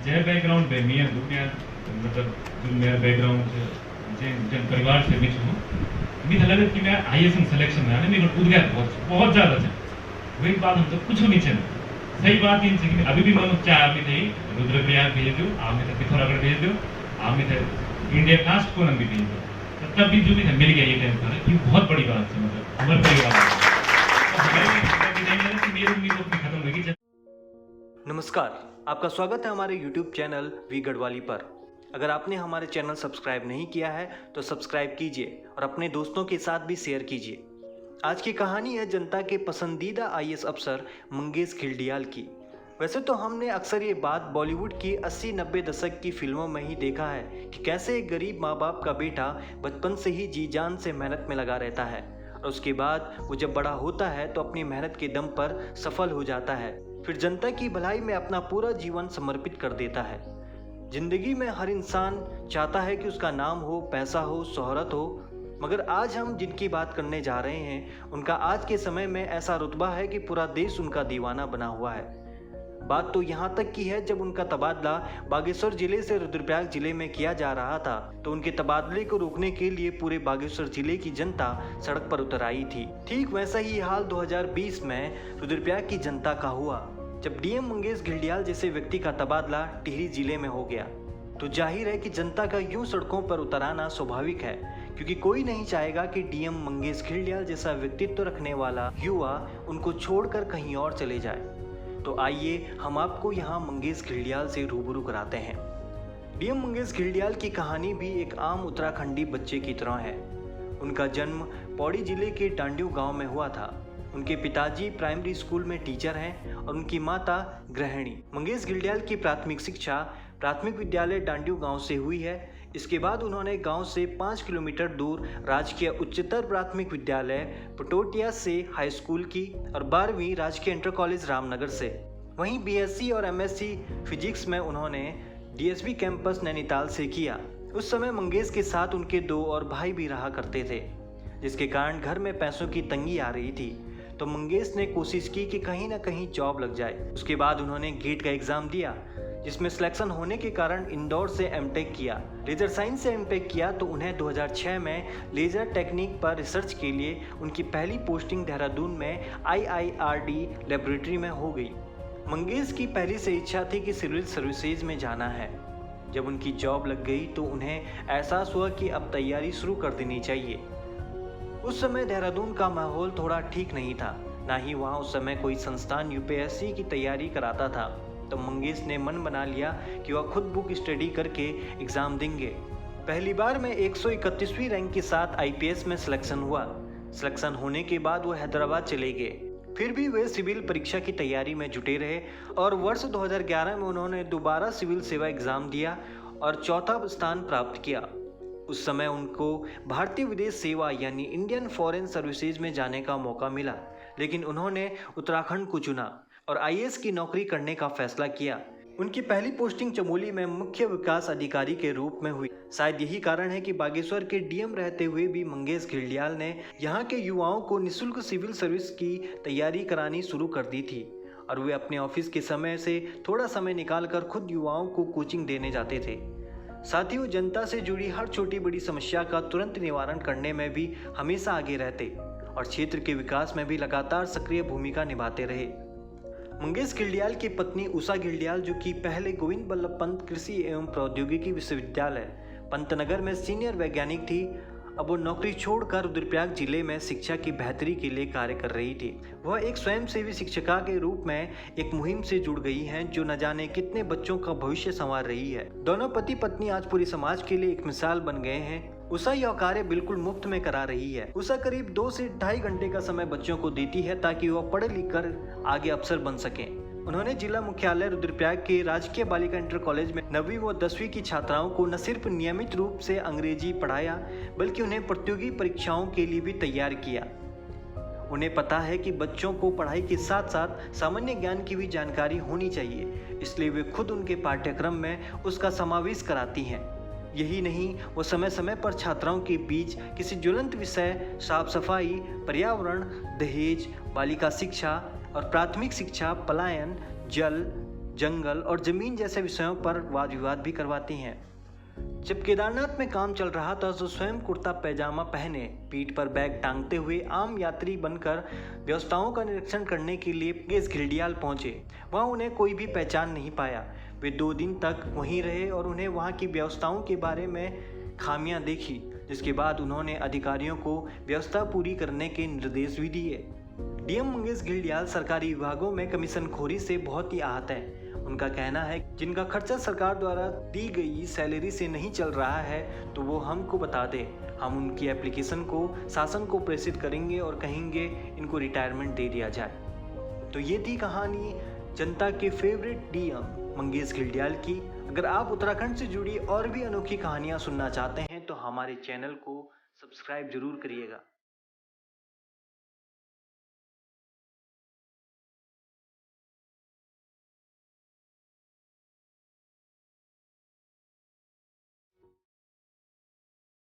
जे background पे मी दुनिया मतलब जो मेरा बैकग्राउंड जे परिवार से भी छूँ मी लगे कि मैं आईएएस सिलेक्शन में आने मेरे उद्गार बहुत ज़्यादा है वही बात हम तो कुछ नहीं चाहिए सही बात ये है कि अभी भी मैं चाहे आप थे रुद्रप्रयाग भेज दो आप थे पिथौरागढ़ भेज दो आप थे इंडिया कास्ट को भी भेज दो तब भी जो भी मिल गया ये टाइम पर ये बहुत बड़ी बात है मतलब हमारे परिवार खत्म होगी। नमस्कार, आपका स्वागत है हमारे YouTube चैनल वी गढ़वाली पर। अगर आपने हमारे चैनल सब्सक्राइब नहीं किया है तो सब्सक्राइब कीजिए और अपने दोस्तों के साथ भी शेयर कीजिए। आज की कहानी है जनता के पसंदीदा आईएएस अफसर मंगेश घिल्डियाल की। वैसे तो हमने अक्सर ये बात बॉलीवुड की 80-90 दशक की फिल्मों में ही देखा है कि कैसे एक गरीब माँ बाप का बेटा बचपन से ही जी जान से मेहनत में लगा रहता है और उसके बाद वो जब बड़ा होता है तो अपनी मेहनत के दम पर सफल हो जाता है, फिर जनता की भलाई में अपना पूरा जीवन समर्पित कर देता है। जिंदगी में हर इंसान चाहता है कि उसका नाम हो, पैसा हो, शोहरत हो, मगर आज हम जिनकी बात करने जा रहे हैं उनका आज के समय में ऐसा रुतबा है कि पूरा देश उनका दीवाना बना हुआ है। बात तो यहाँ तक की है जब उनका तबादला बागेश्वर जिले से रुद्रप्रयाग जिले में किया जा रहा था तो उनके तबादले को रोकने के लिए पूरे बागेश्वर जिले की जनता सड़क पर उतर आई थी। ठीक वैसा ही हाल 2020 में रुद्रप्रयाग की जनता का हुआ जब डीएम मंगेश घिल्डियाल जैसे व्यक्ति का तबादला टिहरी जिले में हो गया। तो जाहिर है कि जनता का यूं सड़कों पर उतर आना स्वाभाविक है, क्योंकि कोई नहीं चाहेगा कि डीएम मंगेश घिल्डियाल जैसा व्यक्तित्व रखने वाला युवा उनको छोड़कर कहीं और चले जाए। तो आइए हम आपको यहाँ मंगेश घिल्डियाल से रूबरू कराते हैं। डीएम मंगेश घिल्डियाल की कहानी भी एक आम उत्तराखंडी बच्चे की तरह है। उनका जन्म पौड़ी जिले के डांडियो गांव में हुआ था। उनके पिताजी प्राइमरी स्कूल में टीचर हैं और उनकी माता गृहिणी। मंगेश घिल्डियाल की प्राथमिक शिक्षा प्राथमिक विद्यालय डांडियो गांव से हुई है। इसके बाद उन्होंने गांव से 5 किलोमीटर दूर राजकीय उच्चतर प्राथमिक विद्यालय पटोटिया से हाई स्कूल की और 12वीं राजकीय इंटर कॉलेज रामनगर से। वहीं बीएससी और एमएससी फिजिक्स में उन्होंने डीएसबी कैंपस नैनीताल से किया। उस समय मंगेश के साथ उनके 2 और भाई भी रहा करते थे, जिसके कारण घर में पैसों की तंगी आ रही थी। तो मंगेश ने कोशिश की कि कहीं ना कहीं जॉब लग जाए। उसके बाद उन्होंने गेट का एग्ज़ाम दिया, जिसमें सिलेक्शन होने के कारण इंदौर से एमटेक किया। लेजर साइंस से एमटेक किया तो उन्हें 2006 में लेजर टेक्निक पर रिसर्च के लिए उनकी पहली पोस्टिंग देहरादून में IIRD लेबोरेटरी में हो गई। मंगेश की पहली से इच्छा थी कि सिविल सर्विसेज में जाना है। जब उनकी जॉब लग गई तो उन्हें एहसास हुआ कि अब तैयारी शुरू कर देनी चाहिए। उस समय देहरादून का माहौल थोड़ा ठीक नहीं था, ना ही वहाँ उस समय कोई संस्थान यूपीएससी की तैयारी कराता था। तो मंगेश ने मन बना लिया कि वह खुद बुक स्टडी करके एग्ज़ाम देंगे। पहली बार में 131वीं रैंक के साथ आईपीएस में सिलेक्शन हुआ। सिलेक्शन होने के बाद वो हैदराबाद चले गए। फिर भी वे सिविल परीक्षा की तैयारी में जुटे रहे और वर्ष 2011 में उन्होंने दोबारा सिविल सेवा एग्ज़ाम दिया और चौथा स्थान प्राप्त किया। उस समय उनको भारतीय विदेश सेवा यानी इंडियन फॉरेन सर्विसेज में जाने का मौका मिला, लेकिन उन्होंने उत्तराखंड को चुना और आईएएस की नौकरी करने का फैसला किया। उनकी पहली पोस्टिंग चमोली में मुख्य विकास अधिकारी के रूप में हुई। शायद यही कारण है कि बागेश्वर के डीएम रहते हुए भी मंगेश घिल्डियाल ने यहाँ के युवाओं को निःशुल्क सिविल सर्विस की तैयारी करानी शुरू कर दी थी और वे अपने ऑफिस के समय से थोड़ा समय निकालकर खुद युवाओं को कोचिंग देने जाते थे। साथ ही वो जनता से जुड़ी हर छोटी बड़ी समस्या का तुरंत निवारण करने में भी हमेशा आगे रहते और क्षेत्र के विकास में भी लगातार सक्रिय भूमिका निभाते रहे। मंगेश घिल्डियाल की पत्नी उषा घिल्डियाल, जो कि पहले गोविंद बल्लभ पंत कृषि एवं प्रौद्योगिकी विश्वविद्यालय पंतनगर में सीनियर वैज्ञानिक थी, अब वो नौकरी छोड़कर रुद्रप्रयाग जिले में शिक्षा की बेहतरी के लिए कार्य कर रही थी। वह एक स्वयंसेवी शिक्षिका के रूप में एक मुहिम से जुड़ गई हैं जो न जाने कितने बच्चों का भविष्य संवार रही है। दोनों पति पत्नी आज पूरे समाज के लिए एक मिसाल बन गए हैं। उषा यह कार्य बिल्कुल मुफ्त में करा रही है। उषा करीब 2 से 2.5 घंटे का समय बच्चों को देती है ताकि वह पढ़ लिख कर आगे अफसर बन सकें। उन्होंने जिला मुख्यालय रुद्रप्रयाग के राजकीय बालिका इंटर कॉलेज में 9वीं व 10वीं की छात्राओं को न सिर्फ नियमित रूप से अंग्रेजी पढ़ाया बल्कि उन्हें प्रतियोगी परीक्षाओं के लिए भी तैयार किया। उन्हें पता है कि बच्चों को पढ़ाई के साथ साथ सामान्य ज्ञान की भी जानकारी होनी चाहिए, इसलिए वे खुद उनके पाठ्यक्रम में उसका समावेश कराती हैं। यही नहीं, वो समय समय पर छात्राओं के बीच किसी ज्वलंत विषय, साफ सफाई, पर्यावरण, दहेज, बालिका शिक्षा और प्राथमिक शिक्षा, पलायन, जल, जंगल और ज़मीन जैसे विषयों पर वाद विवाद भी करवाती हैं। जब केदारनाथ में काम चल रहा था तो स्वयं कुर्ता पैजामा पहने पीठ पर बैग टांगते हुए आम यात्री बनकर व्यवस्थाओं का निरीक्षण करने के लिए मंगेश घिल्डियाल पहुंचे। वहां उन्हें कोई भी पहचान नहीं पाया। वे 2 दिन तक वहीं रहे और उन्हें वहां की व्यवस्थाओं के बारे में खामियां देखी, जिसके बाद उन्होंने अधिकारियों को व्यवस्था पूरी करने के निर्देश भी दिए। डीएम मंगेश घिल्डियाल सरकारी विभागों में कमीशनखोरी से बहुत ही आहत हैं। उनका कहना है जिनका खर्चा सरकार द्वारा दी गई सैलरी से नहीं चल रहा है तो वो हमको बता दे। हम उनकी एप्लीकेशन को शासन को प्रेषित करेंगे और कहेंगे इनको रिटायरमेंट दे दिया जाए। तो ये थी कहानी जनता के फेवरेट डीएम मंगेश घिल्डियाल की। अगर आप उत्तराखंड से जुड़ी और भी अनोखी कहानियाँ सुनना चाहते हैं तो हमारे चैनल को सब्सक्राइब जरूर करिएगा।